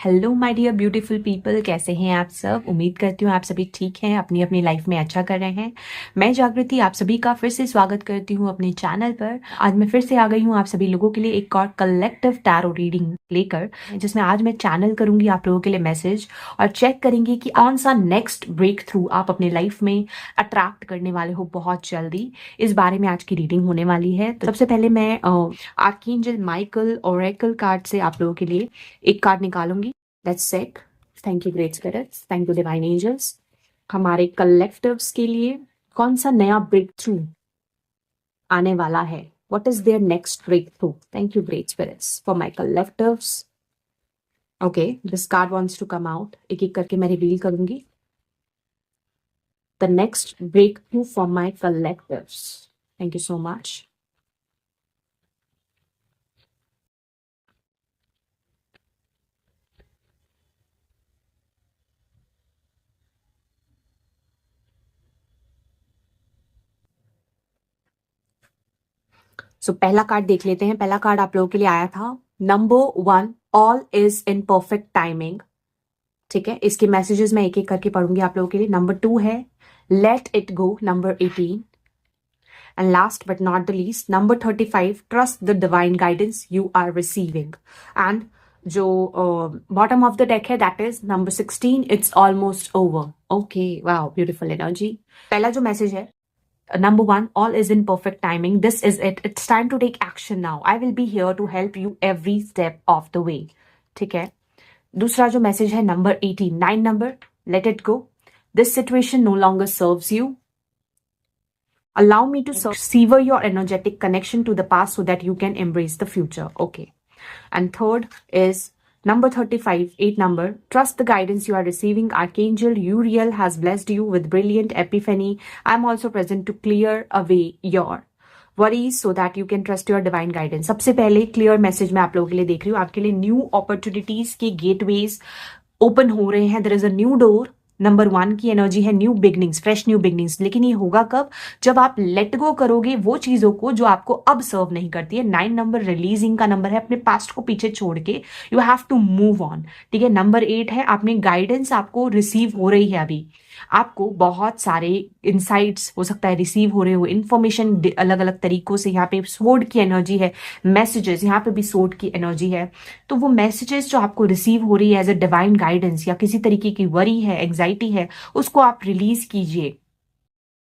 Hello my dear beautiful people, कैसे हैं आप सब। उम्मीद करती हूँ आप सभी ठीक हैं, अपनी अपनी लाइफ में अच्छा कर रहे हैं। मैं जागृति आप सभी का फिर से स्वागत करती हूँ अपने चैनल पर। आज मैं फिर से आ गई हूँ आप सभी लोगों के लिए एक और कलेक्टिव टैरो रीडिंग लेकर, जिसमें आज मैं चैनल करूंगी आप लोगों के लिए मैसेज और चेक करेंगे कि कौन सा नेक्स्ट ब्रेक थ्रू आप अपने लाइफ में अट्रैक्ट करने वाले हो बहुत जल्दी। इस बारे में आज की रीडिंग होने वाली है। तो सबसे पहले मैं आर्कएंजल माइकल ओरेकल कार्ड से आप लोगों के लिए एक कार्ड निकालूंगी। Let's check. Thank you great spirits, thank you divine angels. हमारे कलेक्टिव्स के लिए कौन सा नया ब्रेक थ्रू आने वाला है? What is their next breakthrough? Thank you great spirits for my collectives. Okay, this card wants to come out. एक एक करके मैं रिवील करूंगी। The next breakthrough for my collectives. Thank you so much. So पहला card देख लेते हैं। पहला कार्ड आप लोगों के लिए आया था number 1, all is in perfect timing. ठीक है, इसके मैसेजेस मैं एक एक करके पढ़ूंगी आप लोगों के लिए। नंबर 2 है let it go, number 18। And last but not the least, number 35, trust the divine guidance you are receiving. And जो बॉटम ऑफ द डेक है that is number 16, it's almost over. Okay, wow, beautiful energy. पहला जो message है, number 1, all is in perfect timing. This is it. It's time to take action now. I will be here to help you every step of the way. ठीक है। दूसरा जो message है number 18, 9 number, let it go. This situation no longer serves you. Allow me to sever your energetic connection to the past so that you can embrace the future. Okay. And third is number 35, 8 number. Trust the guidance you are receiving. Archangel Uriel has blessed you with brilliant epiphany. I'm also present to clear away your worries so that you can trust your divine guidance. सबसे पहले clear message मैं आप लोगों के लिए देख रही हूँ। आपके लिए न्यू अपॉर्चुनिटीज के गेटवेज ओपन हो रहे हैं। There is a new door. Number 1 की एनर्जी है new beginnings, fresh new beginnings. लेकिन ये होगा कब? जब आप लेट गो करोगे वो चीजों को जो आपको अब सर्व नहीं करती है। 9 नंबर रिलीजिंग का नंबर है, अपने पास्ट को पीछे छोड़ के you have to move on. ठीक है। नंबर 8 है आपने गाइडेंस आपको रिसीव हो रही है। अभी आपको बहुत सारे इंसाइट्स हो सकता है रिसीव हो रहे हो, इंफॉर्मेशन अलग अलग तरीकों से। यहाँ पे स्वॉर्ड की एनर्जी है, मैसेजेस, यहाँ पे भी स्वॉर्ड की एनर्जी है। तो वो मैसेजेस जो आपको रिसीव हो रही है एज अ डिवाइन गाइडेंस या किसी तरीके की वरी है, एंग्जाइटी है, उसको आप रिलीज कीजिए।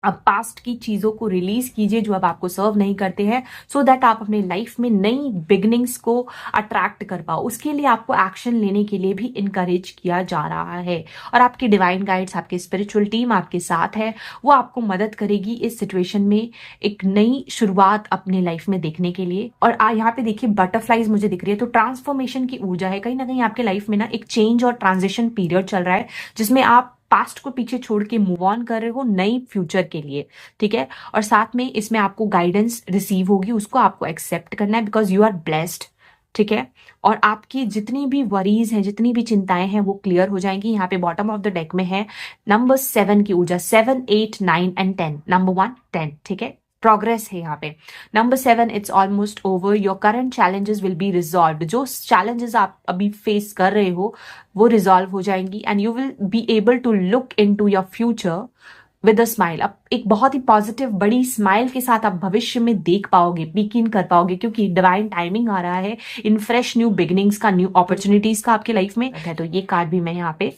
अब पास्ट की चीजों को रिलीज कीजिए जो अब आपको सर्व नहीं करते हैं, सो दैट आप अपने लाइफ में नई बिगनिंग्स को अट्रैक्ट कर पाओ। उसके लिए आपको एक्शन लेने के लिए भी इनकरेज किया जा रहा है। और आपकी डिवाइन गाइड्स, आपकी स्पिरिचुअल टीम आपके साथ है। वो आपको मदद करेगी इस सिचुएशन में एक नई शुरुआत अपने लाइफ में देखने के लिए। और यहाँ पे देखिए बटरफ्लाईज मुझे दिख रही है, तो ट्रांसफॉर्मेशन की ऊर्जा है। कहीं ना कहीं आपके लाइफ में ना एक चेंज और ट्रांजिशन पीरियड चल रहा है, जिसमें आप पास्ट को पीछे छोड़ के मूव ऑन कर रहे हो नई फ्यूचर के लिए। ठीक है। और साथ में इसमें आपको गाइडेंस रिसीव होगी, उसको आपको एक्सेप्ट करना है, बिकॉज यू आर ब्लेस्ड। ठीक है। और आपकी जितनी भी वरीज हैं, जितनी भी चिंताएं हैं, वो क्लियर हो जाएंगी। यहाँ पे बॉटम ऑफ द डेक में है नंबर 7 की ऊर्जा, 7, 8, 9 एंड 10। नंबर 1, 10। ठीक है, प्रोग्रेस है यहाँ पे। Number 7, it's almost over, your current challenges will be resolve. जो चैलेंजेस आप अभी फेस कर रहे हो वो रिजॉल्व हो जाएंगी, and you will be able to look into your future with a smile. अब एक बहुत ही पॉजिटिव बड़ी स्माइल के साथ आप भविष्य में देख पाओगे, पीक इन कर पाओगे, क्योंकि डिवाइन टाइमिंग आ रहा है इन फ्रेश न्यू बिगिनिंग्स का, न्यू अपॉर्चुनिटीज का आपके लाइफ में है। तो ये कार्ड भी मैं यहाँ पे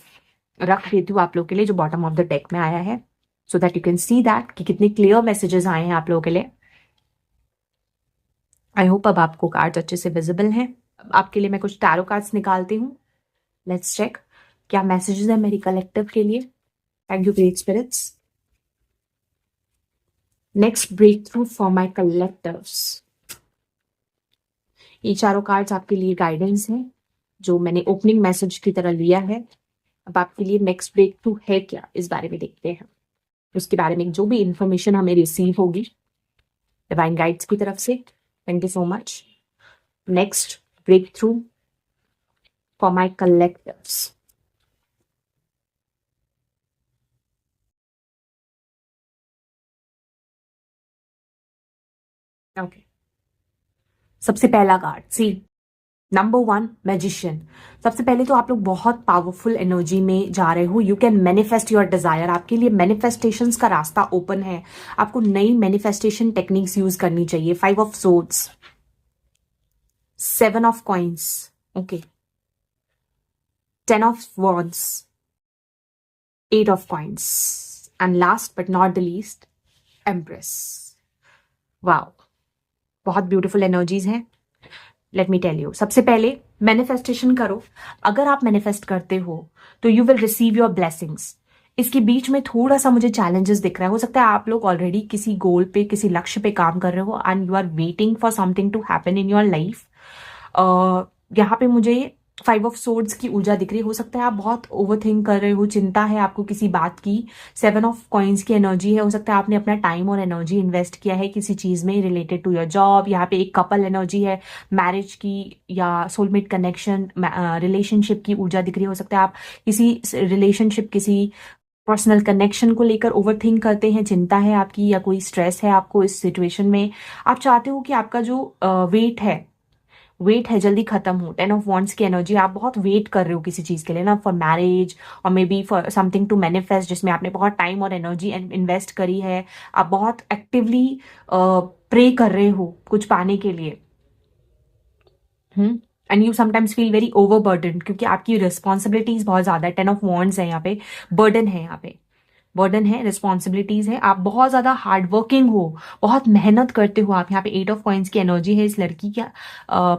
रख देती हूँ आप लोग के लिए, जो बॉटम ऑफ द डेक में आया है, so that you can see that कि कितने क्लियर मैसेजेस आए हैं आप लोगों के लिए। आई होप अब आपको कार्ड्स अच्छे से विजिबल हैं। आपके लिए मैं कुछ टैरो कार्ड्स निकालती हूँ। लेट्स चेक क्या मैसेजेस है मेरी कलेक्टिव के लिए। Thank you great spirits. Next breakthrough for my collectives. ये चारों कार्ड्स आपके लिए गाइडेंस हैं, जो मैंने ओपनिंग मैसेज की तरह लिया है। अब आपके लिए नेक्स्ट ब्रेक थ्रू है क्या, इस बारे में देखते हैं। उसके बारे में जो भी इंफॉर्मेशन हमें रिसीव होगी डिवाइन गाइड्स की तरफ से। Thank you so much. Next breakthrough for my collectives. Okay, सबसे पहला कार्ड सी, नंबर 1 मैजिशियन। सबसे पहले तो आप लोग बहुत पावरफुल एनर्जी में जा रहे हो। You can manifest your desire. आपके लिए मैनिफेस्टेशंस का रास्ता ओपन है। आपको नई मैनिफेस्टेशन टेक्निक्स यूज करनी चाहिए। 5 of swords, 7 of coins, okay, 10 of wands, 8 of coins and last but not the least empress. Wow, बहुत ब्यूटीफुल एनर्जीज हैं। लेट मी टेल यू, सबसे पहले मैनिफेस्टेशन करो। अगर आप मैनिफेस्ट करते हो तो you will receive your blessings. इसके बीच में थोड़ा सा मुझे चैलेंजेस दिख रहा है। हो सकता है आप लोग ऑलरेडी किसी गोल पे, किसी लक्ष्य पे काम कर रहे हो and you are waiting for something to happen in your life. यहाँ पे मुझे 5 ऑफ सोर्ड्स की ऊर्जा दिख रही है। हो सकता है आप बहुत ओवरथिंक कर रहे हो, चिंता है आपको किसी बात की। 7 ऑफ कॉइन्स की एनर्जी है। हो सकता है आपने अपना टाइम और एनर्जी इन्वेस्ट किया है किसी चीज में रिलेटेड टू योर जॉब। यहाँ पे एक कपल एनर्जी है, मैरिज की या सोलमेट कनेक्शन, रिलेशनशिप की ऊर्जा दिख रही है। हो सकता है आप किसी रिलेशनशिप, किसी पर्सनल कनेक्शन को लेकर ओवरथिंक करते हैं, चिंता है आपकी या कोई स्ट्रेस है आपको इस सिचुएशन में। आप चाहते हो कि आपका जो वेट है जल्दी खत्म हो। 10 ऑफ वॉन्ड्स की एनर्जी, आप बहुत वेट कर रहे हो किसी चीज के लिए ना, फॉर मैरिज और maybe for something to manifest, जिसमें आपने बहुत टाइम और एनर्जी इन्वेस्ट करी है। आप बहुत एक्टिवली प्रे कर रहे हो कुछ पाने के लिए। And you sometimes feel very overburden, क्योंकि आपकी रिस्पॉन्सिबिलिटीज बहुत ज्यादा है। 10 ऑफ वॉन्ड्स है यहाँ पे, बर्डन है, यहाँ पे बर्डन है, रिस्पॉन्सिबिलिटीज है। आप बहुत ज्यादा हार्ड वर्किंग हो, बहुत मेहनत करते हो आप। यहाँ पे 8 ऑफ कॉइन्स की एनर्जी है। इस लड़की के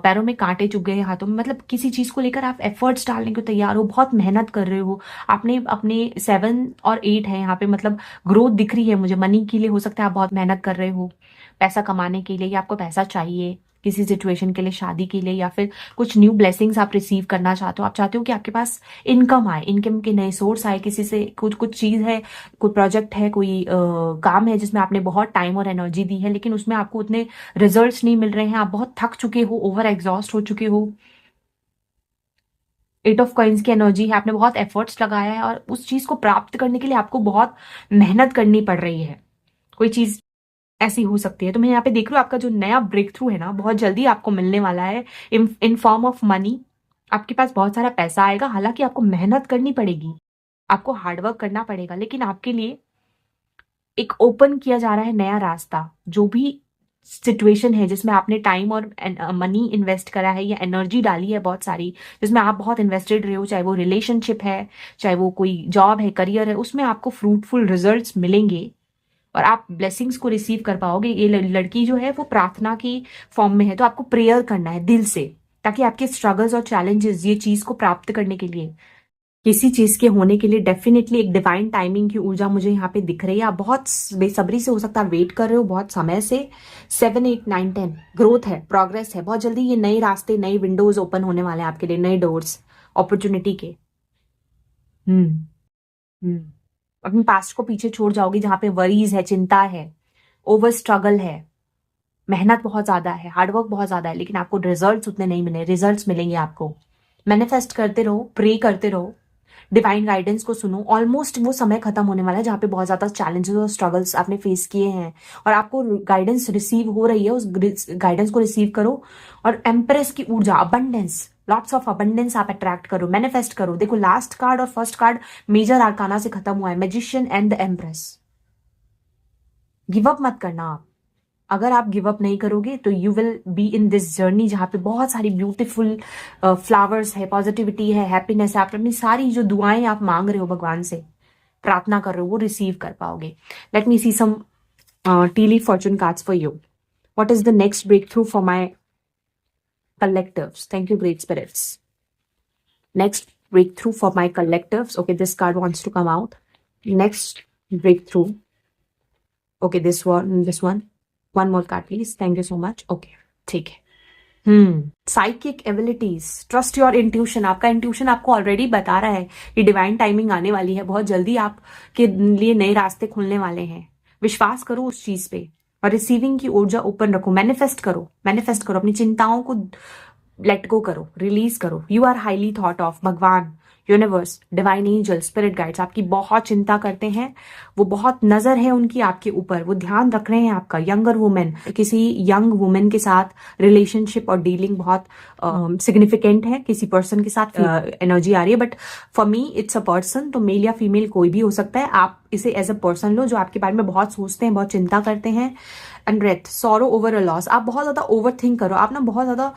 पैरों में कांटे चुभ गए, हाथों में, मतलब किसी चीज को लेकर आप एफर्ट्स डालने को तैयार हो, बहुत मेहनत कर रहे हो। आपने अपने 7 और 8 है यहाँ पे, मतलब ग्रोथ दिख रही है मुझे मनी के लिए। हो सकता है आप बहुत मेहनत कर रहे हो पैसा कमाने के लिए, या आपको पैसा चाहिए किसी सिचुएशन के लिए, शादी के लिए, या फिर कुछ न्यू ब्लेसिंग्स आप रिसीव करना चाहते हो। आप चाहते हो कि आपके पास इनकम आए, इनकम के नए सोर्स आए, किसी से कुछ चीज है, कोई प्रोजेक्ट है, कोई काम है जिसमें आपने बहुत टाइम और एनर्जी दी है, लेकिन उसमें आपको उतने रिजल्ट्स नहीं मिल रहे हैं। आप बहुत थक चुके हो, ओवर एग्जॉस्ट हो चुके हो। 8 ऑफ कॉइन्स की एनर्जी है। आपने बहुत एफर्ट्स लगाया है और उस चीज को प्राप्त करने के लिए आपको बहुत मेहनत करनी पड़ रही है। कोई चीज ऐसी हो सकती है। तो मैं यहाँ पे देख रही हूँ आपका जो नया ब्रेक थ्रू है ना, बहुत जल्दी आपको मिलने वाला है इन फॉर्म ऑफ मनी। आपके पास बहुत सारा पैसा आएगा। हालांकि आपको मेहनत करनी पड़ेगी, आपको हार्डवर्क करना पड़ेगा, लेकिन आपके लिए एक ओपन किया जा रहा है नया रास्ता। जो भी सिचुएशन है जिसमें आपने टाइम और मनी इन्वेस्ट करा है या एनर्जी डाली है बहुत सारी, जिसमें आप बहुत इन्वेस्टेड रहे हो, चाहे वो रिलेशनशिप है, चाहे वो कोई जॉब है, करियर है, उसमें आपको फ्रूटफुल रिजल्ट्स मिलेंगे और आप ब्लेसिंग्स को रिसीव कर पाओगे। ये लड़की जो है वो प्रार्थना की फॉर्म में है, तो आपको प्रेयर करना है दिल से, ताकि आपके स्ट्रगल्स और चैलेंजेस, ये चीज को प्राप्त करने के लिए, किसी चीज के होने के लिए डेफिनेटली एक डिवाइन टाइमिंग की ऊर्जा मुझे यहाँ पे दिख रही है। आप बहुत बेसब्री से, हो सकता है वेट कर रहे हो बहुत समय से। 7, 8, 9, 10 ग्रोथ है, प्रोग्रेस है। बहुत जल्दी ये नए रास्ते, नए विंडोज ओपन होने वाले हैं आपके लिए, नए डोर्स अपॉर्चुनिटी के। हम्म हम्म अपने पास्ट को पीछे छोड़ जाओगी, जहां पे वरीज है, चिंता है, ओवर स्ट्रगल है, मेहनत बहुत ज्यादा है, हार्डवर्क बहुत ज्यादा है, लेकिन आपको रिजल्ट्स उतने नहीं मिले। रिजल्ट्स मिलेंगे आपको। मैनिफेस्ट करते रहो, प्रे करते रहो, डिवाइन गाइडेंस को सुनो। ऑलमोस्ट वो समय खत्म होने वाला है जहाँ पे बहुत ज्यादा चैलेंजेस और स्ट्रगल्स आपने फेस किए हैं और आपको गाइडेंस रिसीव हो रही है। उस गाइडेंस को रिसीव करो और एम्प्रेस की ऊर्जा, अबंडेंस, लॉट्स ऑफ अबंडेंस आप अट्रैक्ट करो, मैनिफेस्ट करो। देखो लास्ट कार्ड और फर्स्ट कार्ड मेजर आर्काना से खत्म हुआ है, magician and the empress. Give up मत करना आप। अगर आप गिव अप नहीं करोगे तो you will be in this journey जहाँ पे बहुत सारी ब्यूटीफुल फ्लावर्स है, पॉजिटिविटी है, हैप्पीनेस है। आप अपनी सारी जो दुआएं आप मांग रहे हो, भगवान से प्रार्थना कर रहे हो, वो रिसीव कर पाओगे। Let me see some tea leaf fortune cards for you. What is the next breakthrough for my collectives? Thank you, great spirits. Next breakthrough for my collectives. Okay, this card wants to come out. Next breakthrough. Okay, this one. One more card, please. Thank you so much. Okay, ठीक है। Psychic abilities, trust your intuition. आपका intuition आपको already बता रहा है कि divine timing आने वाली है, बहुत जल्दी आपके लिए नए रास्ते खुलने वाले हैं। विश्वास करो उस चीज पे और रिसीविंग की ऊर्जा ओपन रखो। मैनिफेस्ट करो अपनी चिंताओं को लेट गो करो, रिलीज करो। You are highly thought of. भगवान, universe, divine angel, spirit guides आपकी बहुत चिंता करते हैं, वो बहुत नजर है उनकी आपके ऊपर, वो ध्यान रख रहे हैं आपका। यंगर वुमेन, किसी यंग वुमेन के साथ रिलेशनशिप और डीलिंग बहुत सिग्निफिकेंट है, किसी पर्सन के साथ एनर्जी आ रही है, but for me it's a person, तो मेल या फीमेल कोई भी हो सकता है। आप इसे एज अ पर्सन लो जो आपके बारे में बहुत सोचते हैं, बहुत चिंता करते हैं। And Wraith, sorrow over a loss, आप बहुत ज्यादा ओवर थिंक करो, आप ना बहुत ज्यादा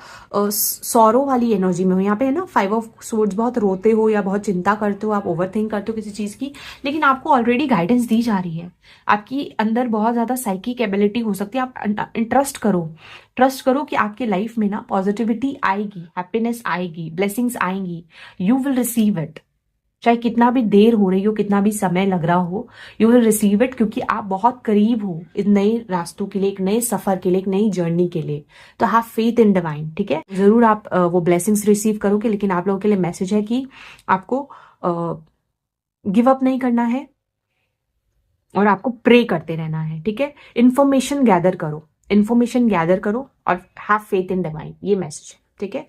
सॉरो वाली एनर्जी में हो। यहाँ पे है ना 5 ऑफ सोर्ड्स, बहुत रोते हो या बहुत चिंता करते हो, आप ओवर थिंक करते हो किसी चीज की, लेकिन आपको ऑलरेडी गाइडेंस दी जा रही है। आपकी अंदर बहुत ज्यादा साइकिक एबिलिटी हो सकती है, आप ट्रस्ट करो, ट्रस्ट करो कि आपके लाइफ में ना पॉजिटिविटी आएगी, हैप्पीनेस आएगी, ब्लेसिंग्स आएंगी, यू विल रिसीव इट। चाहे कितना भी देर हो रही हो, कितना भी समय लग रहा हो, यू विल रिसीव इट, क्योंकि आप बहुत करीब हो इन नए रास्तों के लिए, एक नए सफर के लिए, एक नई जर्नी के लिए। तो हैव फेथ इन डिवाइन, ठीक है। जरूर आप वो ब्लेसिंग्स रिसीव करोगे, लेकिन आप लोगों के लिए मैसेज है कि आपको गिव अप नहीं करना है और आपको प्रे करते रहना है, ठीक है। इन्फॉर्मेशन गैदर करो, इन्फॉर्मेशन गैदर करो और हैव फेथ इन डिवाइन, ये मैसेज है, ठीक है।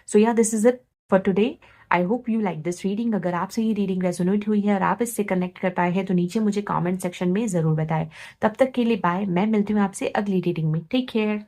सो या this is it for today. I hope you like this reading. अगर आपसे ये रीडिंग रेजोनेट हुई है और आप इससे कनेक्ट कर पाए हैं तो नीचे मुझे कमेंट सेक्शन में जरूर बताएं। तब तक के लिए बाय, मैं मिलती हूँ आपसे अगली रीडिंग में। Take care.